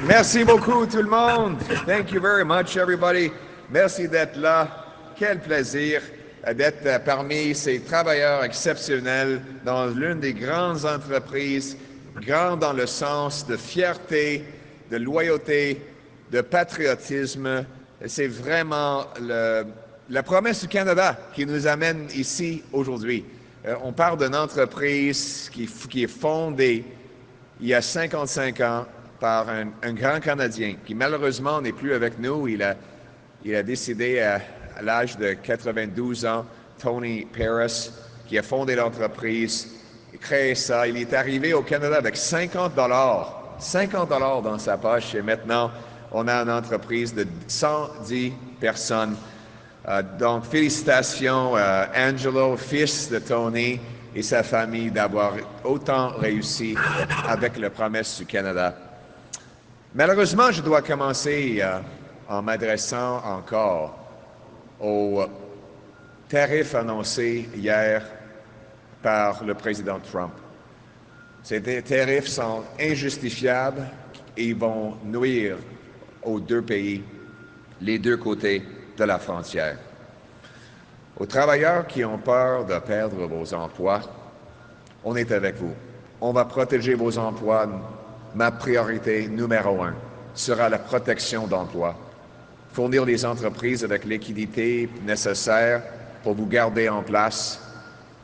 Merci beaucoup tout le monde. Thank you very much everybody. Merci d'être là. Quel plaisir d'être parmi ces travailleurs exceptionnels dans l'une des grandes entreprises, grande dans le sens de fierté, de loyauté, de patriotisme. C'est vraiment la promesse du Canada qui nous amène ici aujourd'hui. On parle d'une entreprise qui est fondée il y a 55 ans par un grand Canadien qui malheureusement n'est plus avec nous. Il a décidé à l'âge de 92 ans, Tony Pierre, qui a fondé l'entreprise, créé ça. Il est arrivé au Canada avec 50 $, dans sa poche, et maintenant on a une entreprise de 110 personnes. Donc félicitations à Angelo, fils de Tony, et sa famille d'avoir autant réussi avec la promesse du Canada. Malheureusement, je dois commencer en m'adressant encore aux tarifs annoncés hier par le président Trump. Ces tarifs sont injustifiables et ils vont nuire aux deux pays, les deux côtés de la frontière. Aux travailleurs qui ont peur de perdre vos emplois, on est avec vous. On va protéger vos emplois. Ma priorité numéro 1 sera la protection d'emplois. Fournir les entreprises avec l'équité nécessaire pour vous garder en place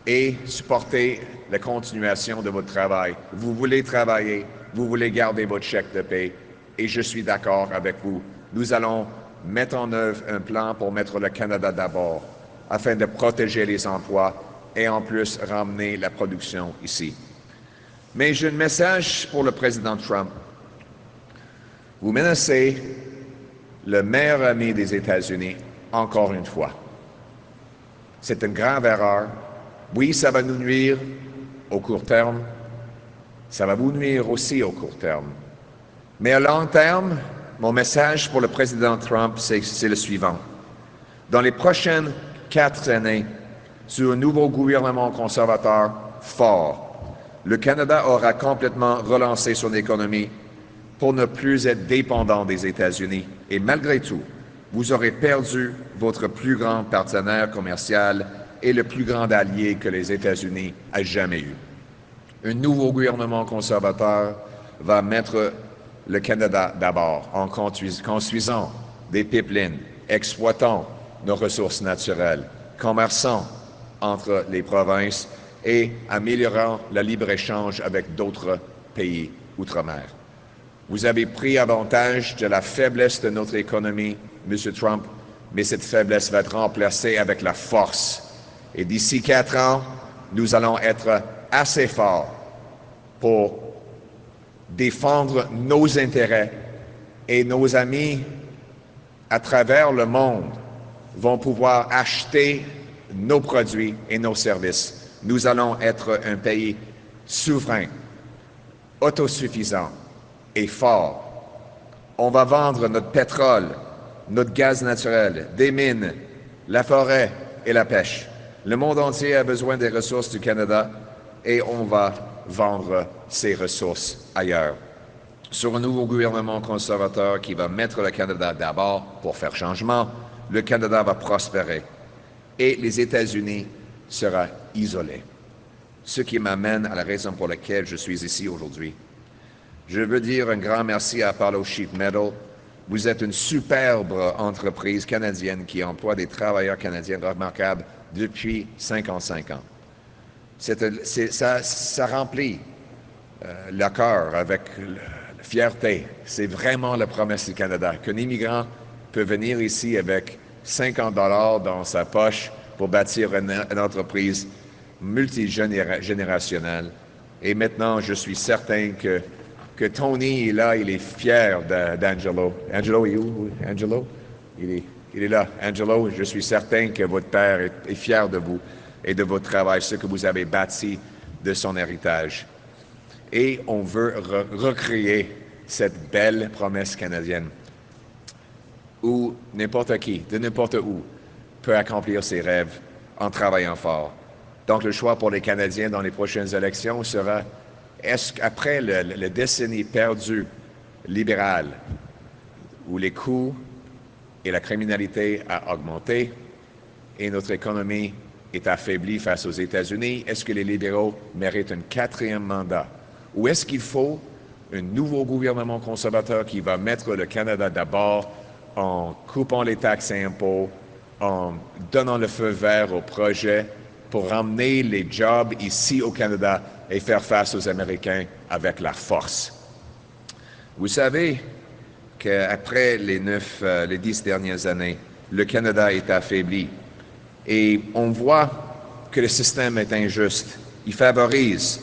et supporter la continuation de votre travail. Vous voulez travailler, vous voulez garder votre chèque de paie, et je suis d'accord avec vous. Nous allons mettre en œuvre un plan pour mettre le Canada d'abord, afin de protéger les emplois et en plus ramener la production ici. Mais j'ai un message pour le président Trump. Vous menacez le meilleur ami des États-Unis encore une fois. C'est une grave erreur. Oui, ça va nous nuire au court terme. Ça va vous nuire aussi au court terme. Mais à long terme, mon message pour le président Trump, c'est le suivant. Dans les prochaines 4 années, sous un nouveau gouvernement conservateur fort, le Canada aura complètement relancé son économie pour ne plus être dépendant des États-Unis. Et malgré tout, vous aurez perdu votre plus grand partenaire commercial et le plus grand allié que les États-Unis aient jamais eu. Un nouveau gouvernement conservateur va mettre le Canada d'abord en construisant des pipelines, exploitant nos ressources naturelles, commerçant entre les provinces et améliorant le libre-échange avec d'autres pays outre-mer. Vous avez pris avantage de la faiblesse de notre économie, M. Trump, mais cette faiblesse va être remplacée avec la force. Et d'ici 4 ans, nous allons être assez forts pour défendre nos intérêts, et nos amis à travers le monde vont pouvoir acheter nos produits et nos services. Nous allons être un pays souverain, autosuffisant et fort. On va vendre notre pétrole, notre gaz naturel, des mines, la forêt et la pêche. Le monde entier a besoin des ressources du Canada et on va vendre ces ressources ailleurs. Sur un nouveau gouvernement conservateur qui va mettre le Canada d'abord pour faire changement, le Canada va prospérer et les États-Unis seront isolés. Ce qui m'amène à la raison pour laquelle je suis ici aujourd'hui. Je veux dire un grand merci à Apollo Sheet Metal. Vous êtes une superbe entreprise canadienne qui emploie des travailleurs canadiens remarquables depuis 55 ans. Ça remplit le cœur avec la fierté. C'est vraiment la promesse du Canada, qu'un immigrant peut venir ici avec 50 $ dans sa poche pour bâtir une entreprise multigénérationnelle. Et maintenant, je suis certain que Tony est là, il est fier d'Angelo. Angelo est où? Angelo? Il est là. Angelo, je suis certain que votre père est fier de vous et de votre travail, ce que vous avez bâti de son héritage. Et on veut recréer cette belle promesse canadienne où n'importe qui, de n'importe où, peut accomplir ses rêves en travaillant fort. Donc, le choix pour les Canadiens dans les prochaines élections sera, est-ce qu'après la décennie perdue libéral, où les coûts et la criminalité a augmenté et notre économie est affaiblie face aux États-Unis, est-ce que les libéraux méritent un quatrième mandat? Ou est-ce qu'il faut un nouveau gouvernement conservateur qui va mettre le Canada d'abord en coupant les taxes et impôts, en donnant le feu vert au projet pour ramener les jobs ici au Canada et faire face aux Américains avec la force? Vous savez qu'après les 10 dernières années, le Canada est affaibli et on voit que le système est injuste. Il favorise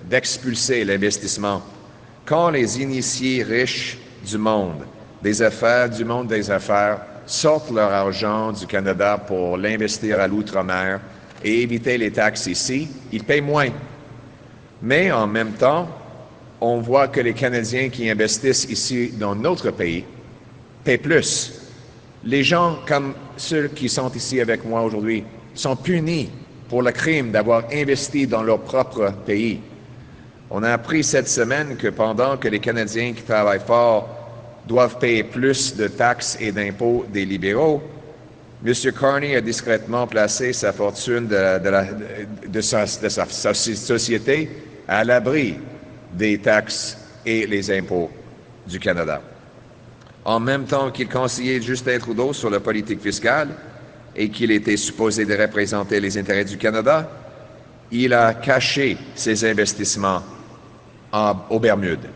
d'expulser l'investissement. Quand les initiés riches du monde des affaires, sortent leur argent du Canada pour l'investir à l'outre-mer et éviter les taxes ici, ils payent moins. Mais en même temps, on voit que les Canadiens qui investissent ici dans notre pays paient plus. Les gens comme ceux qui sont ici avec moi aujourd'hui sont punis pour le crime d'avoir investi dans leur propre pays. On a appris cette semaine que pendant que les Canadiens qui travaillent fort doivent payer plus de taxes et d'impôts des libéraux, M. Carney a discrètement placé sa fortune de sa société à l'abri des taxes et les impôts du Canada. En même temps qu'il conseillait Justin Trudeau sur la politique fiscale et qu'il était supposé de représenter les intérêts du Canada, il a caché ses investissements aux Bermudes.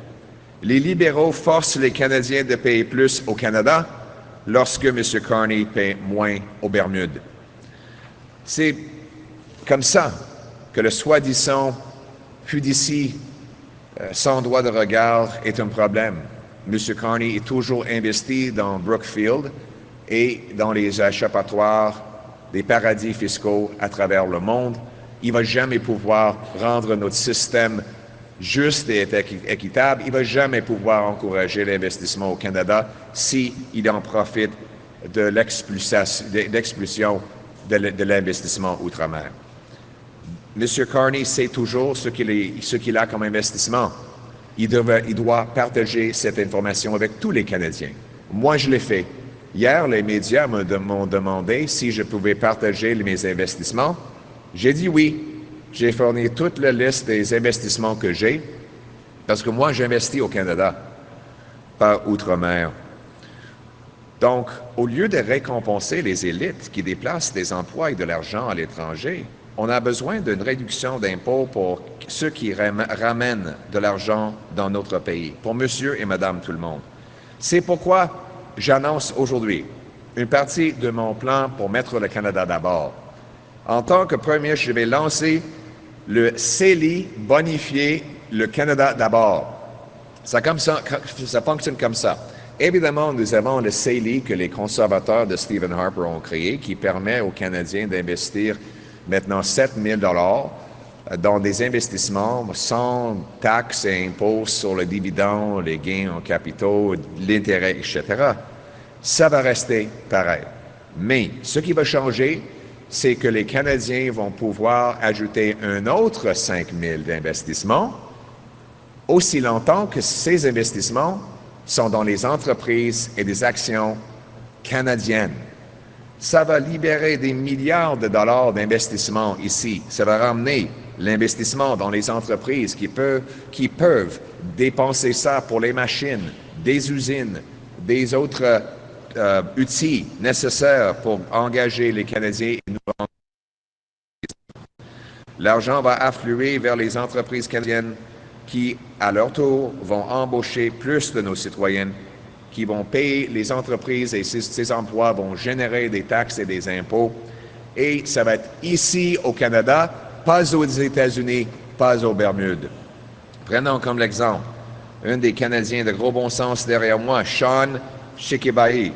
Les libéraux forcent les Canadiens de payer plus au Canada lorsque M. Carney paie moins aux Bermudes. C'est comme ça que le soi-disant fiducie sans droit de regard est un problème. M. Carney est toujours investi dans Brookfield et dans les échappatoires des paradis fiscaux à travers le monde. Il ne va jamais pouvoir rendre notre système juste et équitable. Il ne va jamais pouvoir encourager l'investissement au Canada s'il en profite de l'expulsion de l'investissement outre-mer. M. Carney sait toujours ce qu'il a comme investissement. Il doit partager cette information avec tous les Canadiens. Moi, je l'ai fait. Hier, les médias m'ont demandé si je pouvais partager mes investissements. J'ai dit oui. J'ai fourni toute la liste des investissements que j'ai, parce que moi, j'investis au Canada, pas outre-mer. Donc, au lieu de récompenser les élites qui déplacent des emplois et de l'argent à l'étranger, on a besoin d'une réduction d'impôts pour ceux qui ramènent de l'argent dans notre pays, pour monsieur et madame tout le monde. C'est pourquoi j'annonce aujourd'hui une partie de mon plan pour mettre le Canada d'abord. En tant que premier, je vais lancer le CELI bonifié le Canada d'abord. Ça fonctionne comme ça. Évidemment, nous avons le CELI que les conservateurs de Stephen Harper ont créé, qui permet aux Canadiens d'investir maintenant 7 000 $ dans des investissements sans taxes et impôts sur le dividende, les gains en capitaux, l'intérêt, etc. Ça va rester pareil. Mais ce qui va changer, c'est que les Canadiens vont pouvoir ajouter un autre 5 000 d'investissements aussi longtemps que ces investissements sont dans les entreprises et des actions canadiennes. Ça va libérer des milliards de dollars d'investissement ici. Ça va ramener l'investissement dans les entreprises qui peuvent dépenser ça pour les machines, des usines, des autres outils nécessaires pour engager les Canadiens. L'argent va affluer vers les entreprises canadiennes qui, à leur tour, vont embaucher plus de nos citoyens, qui vont payer les entreprises et ces emplois vont générer des taxes et des impôts. Et ça va être ici au Canada, pas aux États-Unis, pas aux Bermudes. Prenons comme l'exemple un des Canadiens de gros bon sens derrière moi, Sean Shikibai.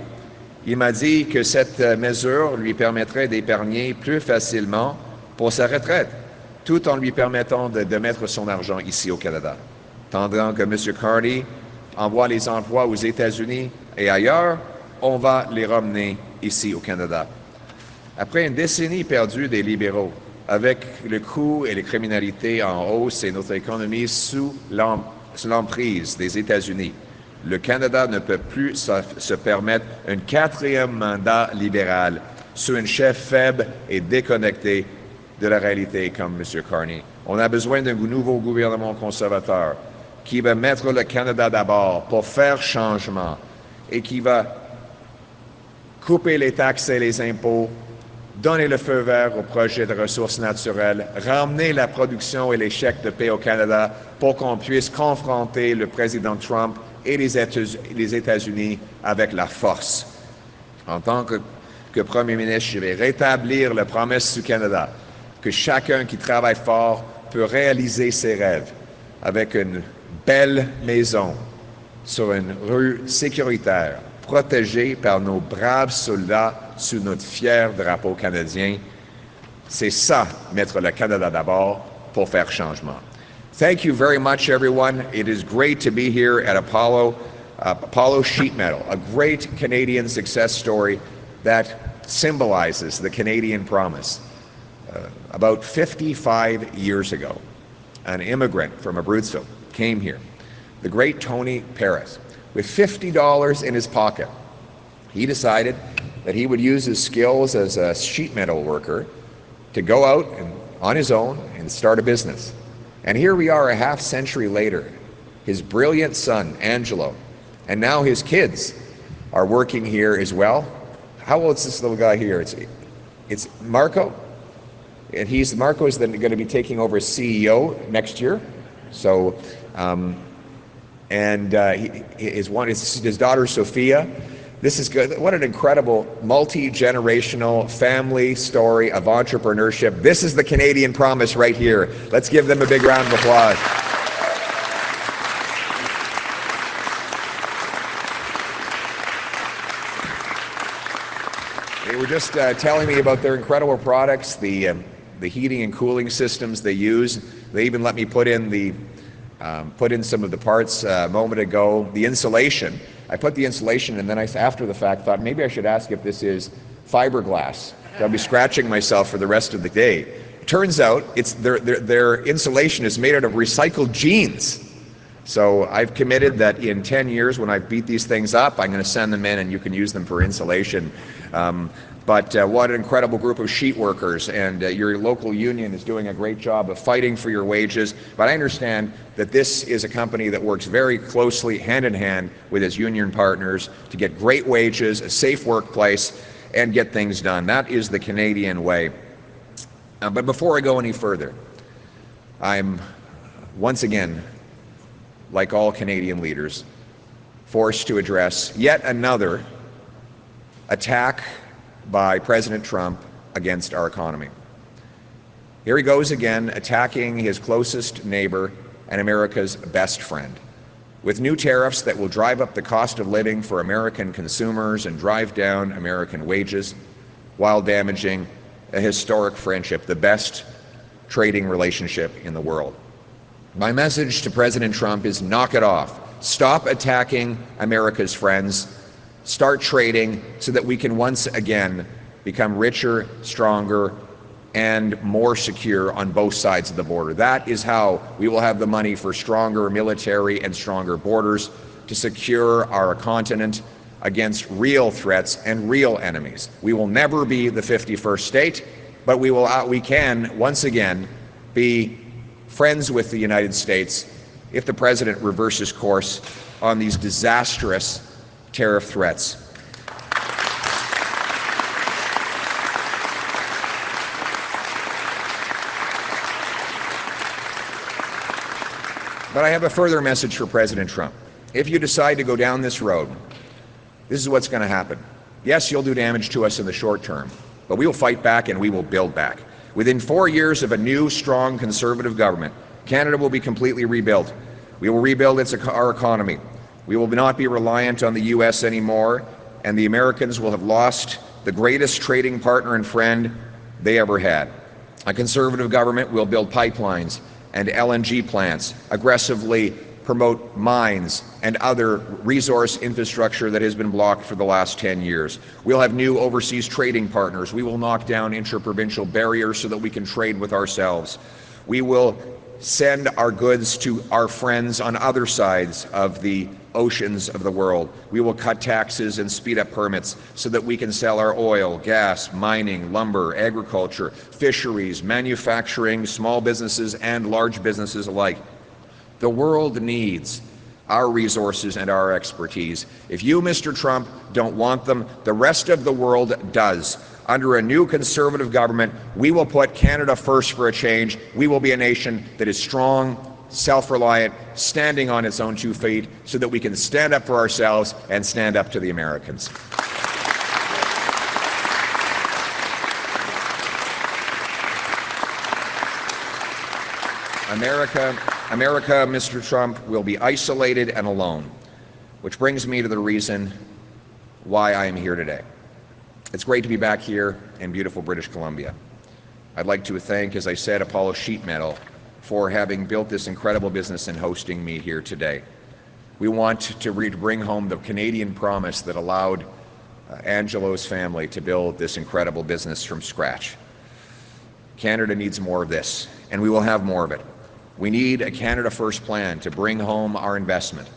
Il m'a dit que cette mesure lui permettrait d'épargner plus facilement pour sa retraite, tout en lui permettant de mettre son argent ici au Canada. Tandis que M. Carney envoie les emplois aux États-Unis et ailleurs, on va les ramener ici au Canada. Après une décennie perdue des libéraux, avec le coût et les criminalités en hausse et notre économie sous l'emprise des États-Unis. Le Canada ne peut plus se permettre un quatrième mandat libéral sous un chef faible et déconnecté de la réalité comme M. Carney. On a besoin d'un nouveau gouvernement conservateur qui va mettre le Canada d'abord pour faire changement et qui va couper les taxes et les impôts, donner le feu vert au projet de ressources naturelles, ramener la production et les chèques de paie au Canada pour qu'on puisse confronter le président Trump et les États-Unis avec la force. En tant que Premier ministre, je vais rétablir la promesse du Canada que chacun qui travaille fort peut réaliser ses rêves avec une belle maison sur une rue sécuritaire, protégée par nos braves soldats sous notre fier drapeau canadien. C'est ça, mettre le Canada d'abord pour faire changement. Thank you very much, everyone. It is great to be here at Apollo Sheet Metal, a great Canadian success story that symbolizes the Canadian promise. About 55 years ago, an immigrant from Abruzzo came here, the great Tony Paris, with $50 in his pocket. He decided that he would use his skills as a sheet metal worker to go out and, on his own and start a business. And here we are a half century later. His brilliant son, Angelo, and now his kids are working here as well. How old is this little guy here? It's Marco, and Marco is then going to be taking over as CEO next year. So, his daughter Sophia. This is good. What an incredible multi-generational family story of entrepreneurship. This is the Canadian promise right here. Let's give them a big round of applause. They were just telling me about their incredible products, the heating and cooling systems they use. They even let me put in some of the parts a moment ago. The insulation. I put the insulation, and then after the fact, thought maybe I should ask if this is fiberglass. I'll be scratching myself for the rest of the day. It turns out their insulation is made out of recycled jeans. So I've committed that in 10 years, when I beat these things up, I'm going to send them in, and you can use them for insulation. But what an incredible group of sheet workers, and your local union is doing a great job of fighting for your wages. But I understand that this is a company that works very closely, hand in hand, with its union partners to get great wages, a safe workplace, and get things done. That is the Canadian way. But before I go any further, I'm once again, like all Canadian leaders, forced to address yet another attack by President Trump against our economy. Here he goes again, attacking his closest neighbor and America's best friend, with new tariffs that will drive up the cost of living for American consumers and drive down American wages, while damaging a historic friendship, the best trading relationship in the world. My message to President Trump is knock it off. Stop attacking America's friends. Start trading so that we can once again become richer, stronger, and more secure on both sides of the border. That is how we will have the money for stronger military and stronger borders to secure our continent against real threats and real enemies. We will never be the 51st state, but we can once again be friends with the United States if the President reverses course on these disastrous tariff threats. But I have a further message for President Trump. If you decide to go down this road, this is what's going to happen. Yes, you'll do damage to us in the short term, but we will fight back and we will build back. Within 4 years of a new, strong, conservative government, Canada will be completely rebuilt. We will rebuild our economy. We will not be reliant on the U.S. anymore, and the Americans will have lost the greatest trading partner and friend they ever had. A conservative government will build pipelines and LNG plants, aggressively promote mines and other resource infrastructure that has been blocked for the last 10 years. We'll have new overseas trading partners. We will knock down interprovincial barriers so that we can trade with ourselves. We will send our goods to our friends on other sides of the oceans of the world. We will cut taxes and speed up permits so that we can sell our oil, gas, mining, lumber, agriculture, fisheries, manufacturing, small businesses and large businesses alike. The world needs our resources and our expertise. If you, Mr. Trump, don't want them, the rest of the world does. Under a new Conservative government, we will put Canada first for a change. We will be a nation that is strong, self-reliant, standing on its own 2 feet so that we can stand up for ourselves and stand up to the Americans. America, Mr. Trump, will be isolated and alone, which brings me to the reason why I am here today. It's great to be back here in beautiful British Columbia. I'd like to thank, as I said, Apollo Sheet Metal for having built this incredible business and hosting me here today. We want to bring home the Canadian promise that allowed Angelo's family to build this incredible business from scratch. Canada needs more of this, and we will have more of it. We need a Canada First plan to bring home our investment,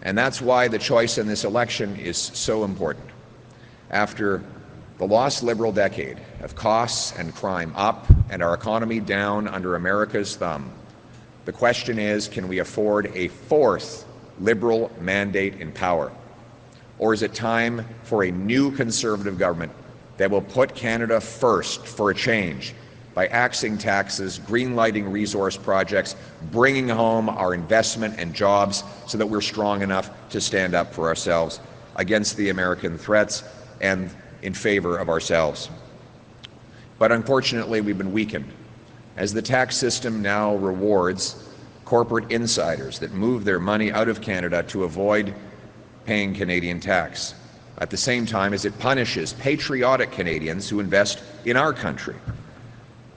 and that's why the choice in this election is so important. After the lost Liberal decade of costs and crime up and our economy down under America's thumb, the question is, can we afford a 4th Liberal mandate in power? Or is it time for a new Conservative government that will put Canada first for a change by axing taxes, green-lighting resource projects, bringing home our investment and jobs so that we're strong enough to stand up for ourselves against the American threats and in favor of ourselves. But unfortunately, we've been weakened as the tax system now rewards corporate insiders that move their money out of Canada to avoid paying Canadian tax, at the same time as it punishes patriotic Canadians who invest in our country.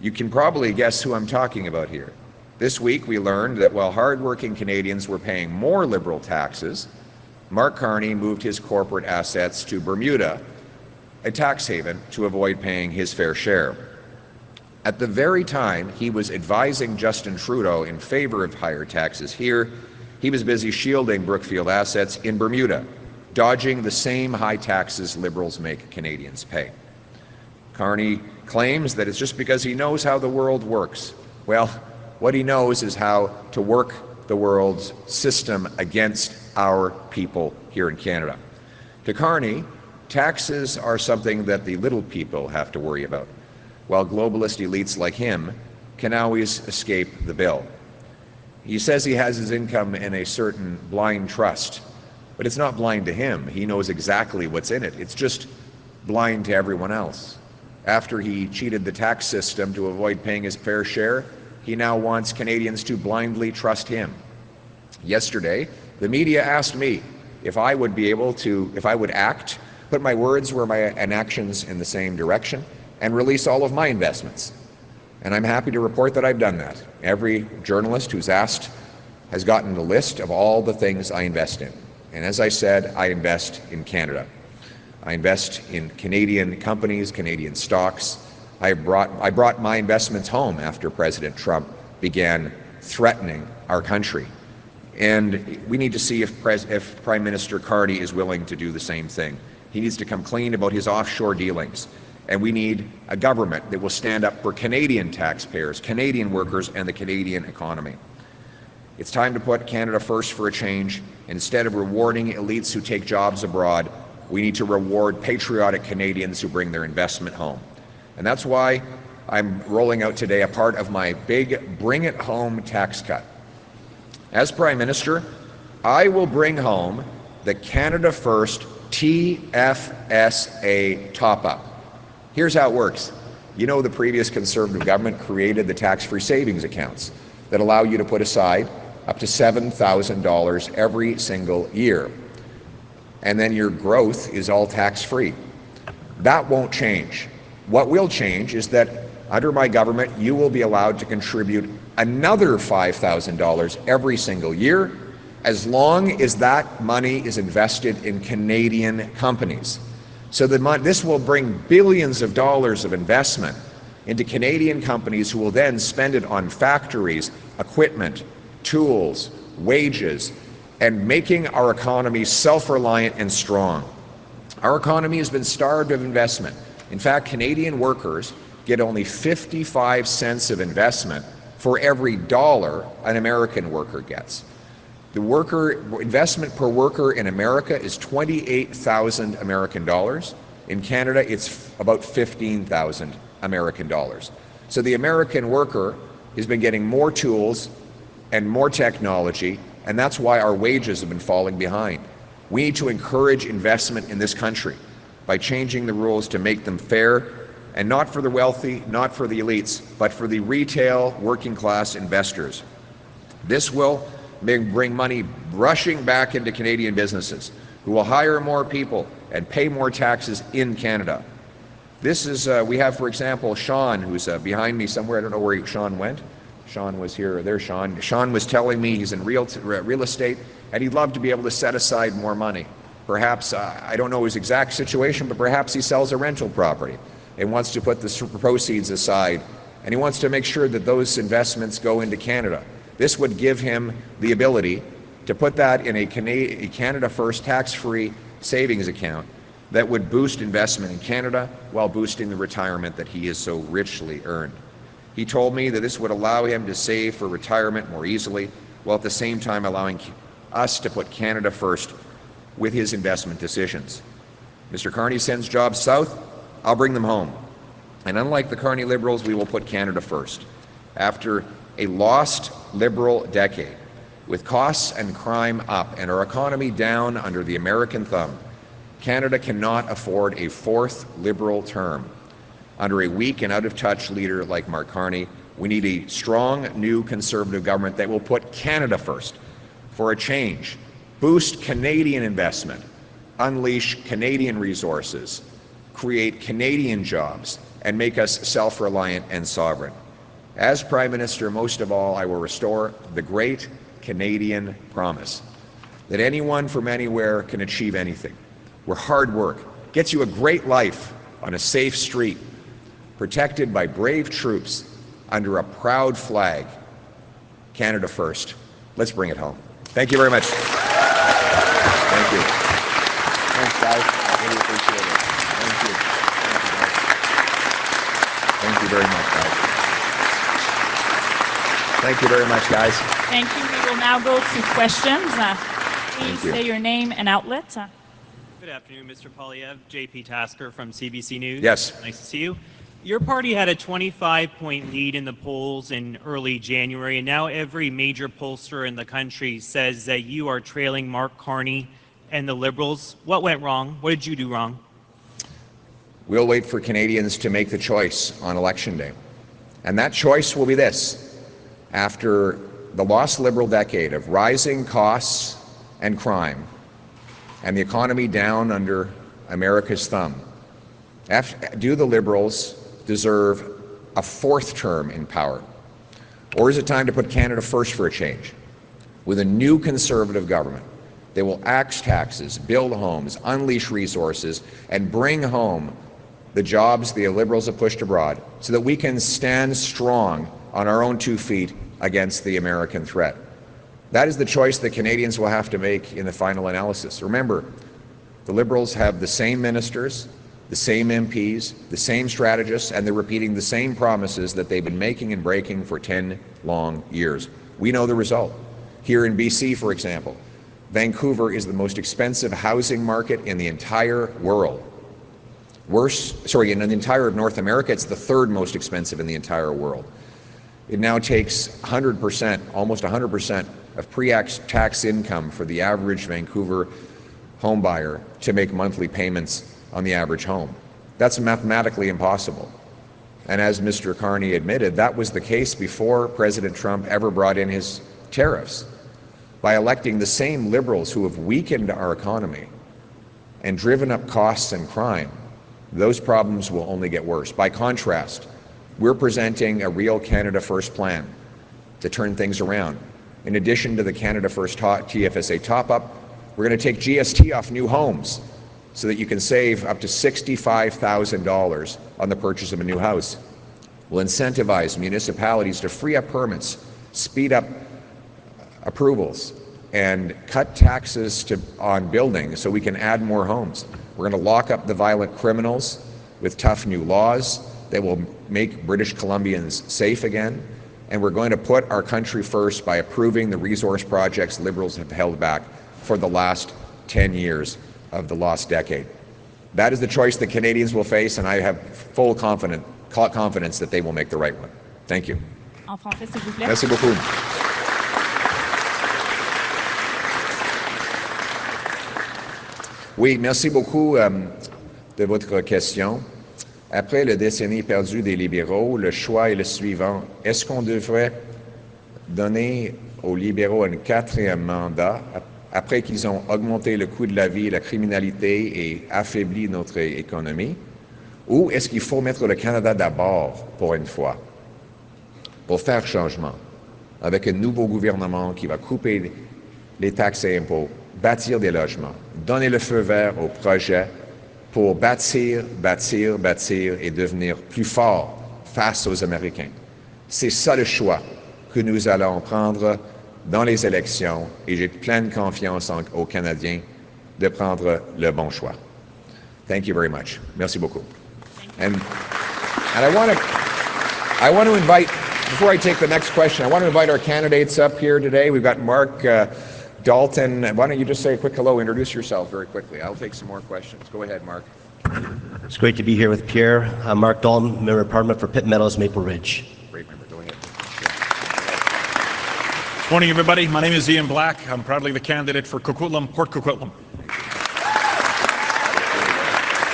You can probably guess who I'm talking about here. This week we learned that while hardworking Canadians were paying more Liberal taxes, Mark Carney moved his corporate assets to Bermuda, a tax haven, to avoid paying his fair share. At the very time he was advising Justin Trudeau in favor of higher taxes here, he was busy shielding Brookfield assets in Bermuda, dodging the same high taxes Liberals make Canadians pay. Carney claims that it's just because he knows how the world works. Well, what he knows is how to work the world's system against our people here in Canada. To Carney, taxes are something that the little people have to worry about, while globalist elites like him can always escape the bill. He says he has his income in a certain blind trust, but it's not blind to him. He knows exactly what's in it. It's just blind to everyone else. After he cheated the tax system to avoid paying his fair share, he now wants Canadians to blindly trust him. Yesterday, the media asked me if I would act, put my words and actions in the same direction, and release all of my investments. And I'm happy to report that I've done that. Every journalist who's asked has gotten the list of all the things I invest in. And as I said, I invest in Canada. I invest in Canadian companies, Canadian stocks. I brought my investments home after President Trump began threatening our country. And we need to see if Prime Minister Carney is willing to do the same thing. He needs to come clean about his offshore dealings. And we need a government that will stand up for Canadian taxpayers, Canadian workers, and the Canadian economy. It's time to put Canada first for a change. Instead of rewarding elites who take jobs abroad, we need to reward patriotic Canadians who bring their investment home. And that's why I'm rolling out today a part of my big Bring It Home tax cut. As Prime Minister, I will bring home the Canada First TFSA top-up. Here's how it works. You know, the previous Conservative government created the tax-free savings accounts that allow you to put aside up to $7,000 every single year. And then your growth is all tax-free. That won't change. What will change is that under my government, you will be allowed to contribute another $5,000 every single year, as long as that money is invested in Canadian companies. So this will bring billions of dollars of investment into Canadian companies who will then spend it on factories, equipment, tools, wages, and making our economy self-reliant and strong. Our economy has been starved of investment. In fact, Canadian workers get only 55 cents of investment for every dollar an American worker gets. The investment per worker in America is 28,000 American dollars. In Canada, it's about 15,000 American dollars. So the American worker has been getting more tools and more technology, and that's why our wages have been falling behind. We need to encourage investment in this country by changing the rules to make them fair, and not for the wealthy, not for the elites, but for the retail working class investors. This will bring money rushing back into Canadian businesses who will hire more people and pay more taxes in Canada. This is, we have, for example, Sean, who's behind me somewhere. I don't know where Sean went. Sean was here. There's Sean. Sean was telling me he's in real estate, and he'd love to be able to set aside more money. Perhaps, I don't know his exact situation, but perhaps he sells a rental property and wants to put the proceeds aside, and he wants to make sure that those investments go into Canada. This would give him the ability to put that in a Canada First tax-free savings account that would boost investment in Canada while boosting the retirement that he has so richly earned. He told me that this would allow him to save for retirement more easily, while at the same time allowing us to put Canada first with his investment decisions. Mr. Carney sends jobs south, I'll bring them home. And unlike the Carney Liberals, we will put Canada first. After a lost Liberal decade, with costs and crime up and our economy down under the American thumb, Canada cannot afford a fourth Liberal term. Under a weak and out-of-touch leader like Mark Carney, we need a strong new Conservative government that will put Canada first for a change, boost Canadian investment, unleash Canadian resources, create Canadian jobs, and make us self-reliant and sovereign. As Prime Minister, most of all, I will restore the great Canadian promise that anyone from anywhere can achieve anything, where hard work gets you a great life on a safe street, protected by brave troops under a proud flag. Canada first. Let's bring it home. Thank you very much. Thank you. Thanks, guys. I really appreciate it. Thank you. Thank you very much, guys. Thank you very much, guys. Thank you. We will now go to questions. Please say your name and outlet. Good afternoon, Mr. Poilievre. JP Tasker from CBC News. Yes. Nice to see you. Your party had a 25-point lead in the polls in early January, and now every major pollster in the country says that you are trailing Mark Carney and the Liberals. What went wrong? What did you do wrong? We'll wait for Canadians to make the choice on Election Day. And that choice will be this. After the lost Liberal decade of rising costs and crime, and the economy down under America's thumb, do the Liberals deserve a fourth term in power? Or is it time to put Canada first for a change? With a new Conservative government, they will axe taxes, build homes, unleash resources, and bring home the jobs the Liberals have pushed abroad so that we can stand strong on our own 2 feet against the American threat. That is the choice that Canadians will have to make in the final analysis. Remember, the Liberals have the same ministers, the same MPs, the same strategists, and they're repeating the same promises that they've been making and breaking for 10 long years. We know the result. Here in BC, for example, Vancouver is the most expensive housing market in the entire world. In the entire of North America, it's the third most expensive in the entire world. It now takes 100%, almost 100% of pre-tax income for the average Vancouver home buyer to make monthly payments on the average home. That's mathematically impossible. And as Mr. Carney admitted, that was the case before President Trump ever brought in his tariffs. By electing the same Liberals who have weakened our economy and driven up costs and crime, those problems will only get worse. By contrast, we're presenting a real Canada First plan to turn things around. In addition to the Canada First TFSA top-up, we're going to take GST off new homes so that you can save up to $65,000 on the purchase of a new house. We'll incentivize municipalities to free up permits, speed up approvals, and cut taxes on buildings so we can add more homes. We're going to lock up the violent criminals with tough new laws that will make British Columbians safe again. And we're going to put our country first by approving the resource projects Liberals have held back for the last 10 years of the lost decade. That is the choice that Canadians will face, and I have full confidence that they will make the right one. Thank you. En français, s'il vous plaît. Merci beaucoup. Oui, merci beaucoup de votre question. Après la décennie perdue des libéraux, le choix est le suivant. Est-ce qu'on devrait donner aux libéraux un 4e mandat après qu'ils ont augmenté le coût de la vie, la criminalité et affaibli notre économie? Ou est-ce qu'il faut mettre le Canada d'abord pour une fois, pour faire changement, avec un nouveau gouvernement qui va couper les taxes et impôts, bâtir des logements, donner le feu vert au projet pour bâtir et devenir plus fort face aux Américains? C'est ça le choix que nous allons prendre dans les élections et j'ai pleine confiance aux Canadiens de prendre le bon choix. Thank you very much. Merci beaucoup. And I want to invite, before I take the next question, I want to invite our candidates up here today. We've got Mark Dalton. Why don't you just say a quick hello, introduce yourself very quickly. I'll take some more questions. Go ahead, Mark. It's great to be here with Pierre. I'm Mark Dalton, member of Parliament for Pitt Meadows, Maple Ridge. Great member. Go ahead. Morning, everybody. My name is Ian Black. I'm proudly the candidate for Coquitlam, Port Coquitlam.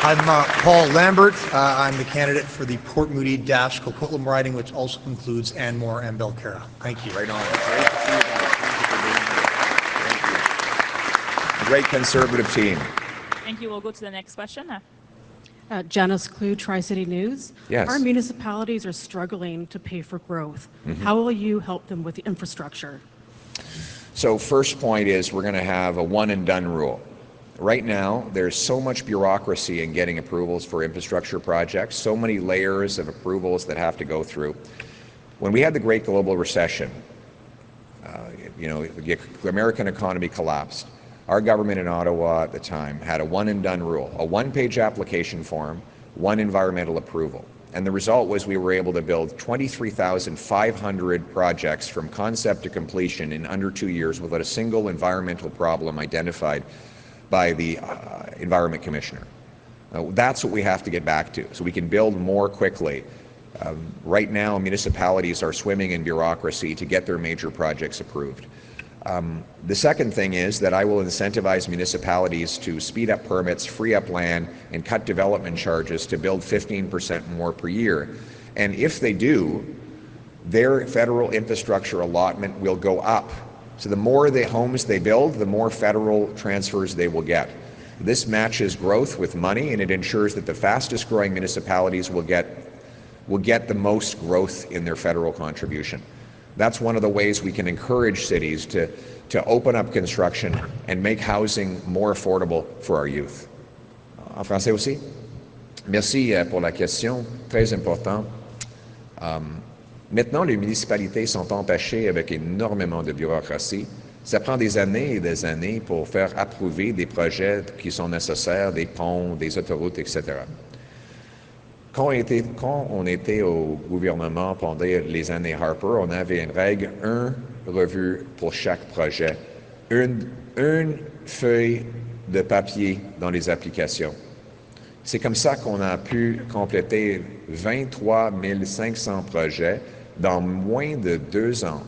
I'm Paul Lambert. I'm the candidate for the Port Moody-Coquitlam riding, which also includes Anmore and Belcarra. Thank you. Right on. Great to see you guys. Thank you. Great conservative team. Thank you. We'll go to the next question. Janice Clue, Tri-City News. Yes. Our municipalities are struggling to pay for growth. How will you help them with the infrastructure? So first point is we're going to have a one and done rule. Right now, there's so much bureaucracy in getting approvals for infrastructure projects, so many layers of approvals that have to go through. When we had the Great Global Recession, the American economy collapsed. Our government in Ottawa at the time had a one and done rule, a one-page application form, one environmental approval. And the result was we were able to build 23,500 projects from concept to completion in under 2 years without a single environmental problem identified by the Environment Commissioner. That's what we have to get back to, so we can build more quickly. Right now, municipalities are swimming in bureaucracy to get their major projects approved. The second thing is that I will incentivize municipalities to speed up permits, free up land, and cut development charges to build 15% more per year. And if they do, their federal infrastructure allotment will go up. So the more the homes they build, the more federal transfers they will get. This matches growth with money, and it ensures that the fastest growing municipalities will get the most growth in their federal contribution. That's one of the ways we can encourage cities to open up construction and make housing more affordable for our youth. En français aussi? Merci pour la question, très important. Maintenant, les municipalités sont empêchées avec énormément de bureaucratie. Ça prend des années et des années pour faire approuver des projets qui sont nécessaires, des ponts, des autoroutes, etc. Quand on était au gouvernement pendant les années Harper, on avait une règle, un revue pour chaque projet, une feuille de papier dans les applications. C'est comme ça qu'on a pu compléter 23 500 projets dans moins de 2 ans,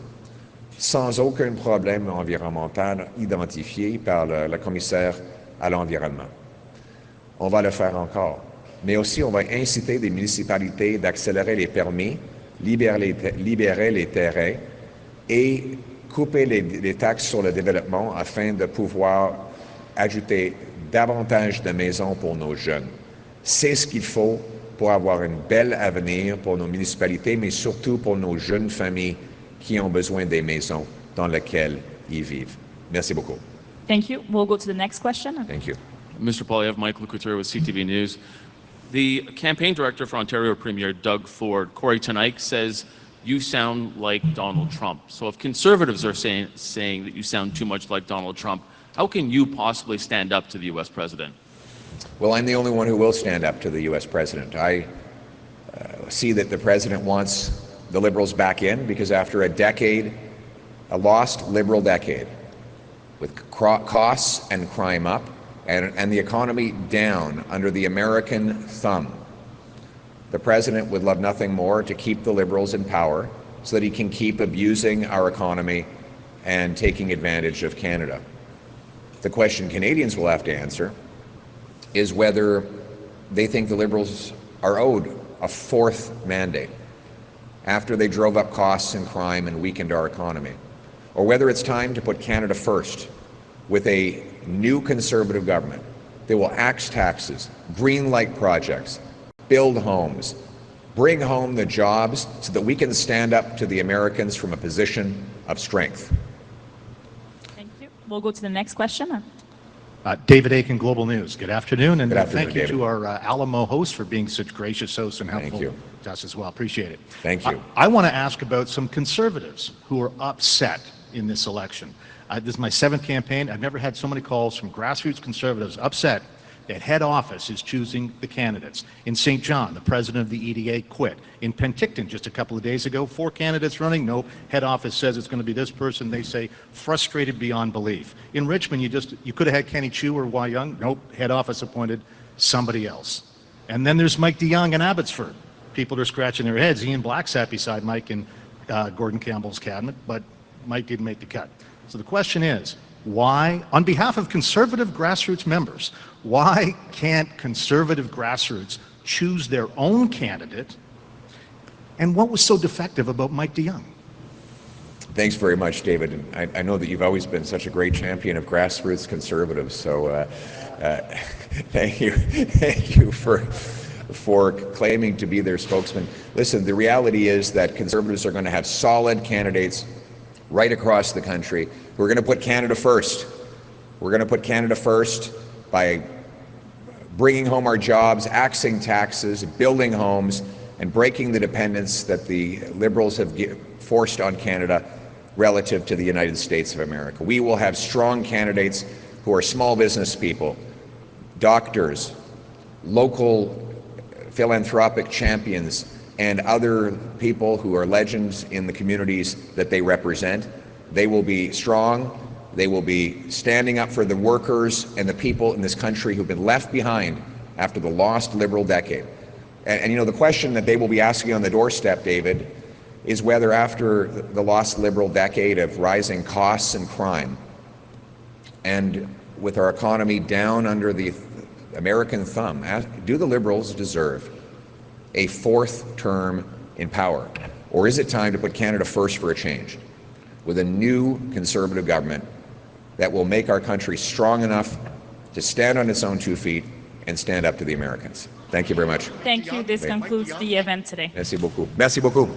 sans aucun problème environnemental identifié par le commissaire à l'environnement. On va le faire encore. Mais aussi, on va inciter des municipalités d'accélérer les permis, libérer les terrains et couper les taxes sur le développement afin de pouvoir ajouter davantage de maisons pour nos jeunes. C'est ce qu'il faut pour avoir un bel avenir pour nos municipalités, mais surtout pour nos jeunes familles qui ont besoin des maisons dans lesquelles ils vivent. Merci beaucoup. Thank you. We'll go to the next question. Thank you. Mr. Poilievre, Michael Couture with CTV News. The campaign director for Ontario Premier Doug Ford, Corey Tonique, says you sound like Donald Trump. So if Conservatives are saying that you sound too much like Donald Trump, how can you possibly stand up to the U.S. president? Well, I'm the only one who will stand up to the U.S. president. I see that the president wants the Liberals back in because after a decade, a lost Liberal decade, with costs and crime up and the economy down under the American thumb, the president would love nothing more to keep the Liberals in power so that he can keep abusing our economy and taking advantage of Canada. The question Canadians will have to answer is whether they think the Liberals are owed a fourth mandate after they drove up costs and crime and weakened our economy, or whether it's time to put Canada first with a new Conservative government that will axe taxes, green-light projects, build homes, bring home the jobs so that we can stand up to the Americans from a position of strength. Thank you. We'll go to the next question. David Aiken, Global News. Good afternoon, and Good afternoon, thank you David. to our Alamo hosts for being such gracious hosts and helpful Thank you. to us as well. Appreciate it. Thank you. I want to ask about some Conservatives who are upset in this election. This is my 7th campaign. I've never had so many calls from grassroots Conservatives upset that head office is choosing the candidates. In St. John, the president of the EDA quit. In Penticton, just a couple of days ago, 4 candidates running. Nope, head office says it's going to be this person. They say frustrated beyond belief. In Richmond, you could have had Kenny Chu or Wai Young. Nope, head office appointed somebody else. And then there's Mike DeYoung in Abbotsford. People are scratching their heads. Ian Black sat beside Mike in Gordon Campbell's cabinet, but Mike didn't make the cut. So the question is, why, on behalf of Conservative grassroots members, why can't Conservative grassroots choose their own candidate? And what was so defective about Mike DeYoung? Thanks very much, David. And I know that you've always been such a great champion of grassroots Conservatives, so thank you for claiming to be their spokesman. Listen, the reality is that Conservatives are going to have solid candidates right across the country who are going to put Canada first. We're going to put Canada first by bringing home our jobs, axing taxes, building homes, and breaking the dependence that the Liberals have forced on Canada relative to the United States of America. We will have strong candidates who are small business people, doctors, local philanthropic champions, and other people who are legends in the communities that they represent. They will be strong. They will be standing up for the workers and the people in this country who've been left behind after the lost Liberal decade. And you know, the question that they will be asking on the doorstep, David, is whether after the lost Liberal decade of rising costs and crime, and with our economy down under the American thumb, do the Liberals deserve a 4th term in power? Or is it time to put Canada first for a change with a new Conservative government that will make our country strong enough to stand on its own 2 feet and stand up to the Americans? Thank you very much. Thank you. This concludes the event today. Merci beaucoup. Merci beaucoup.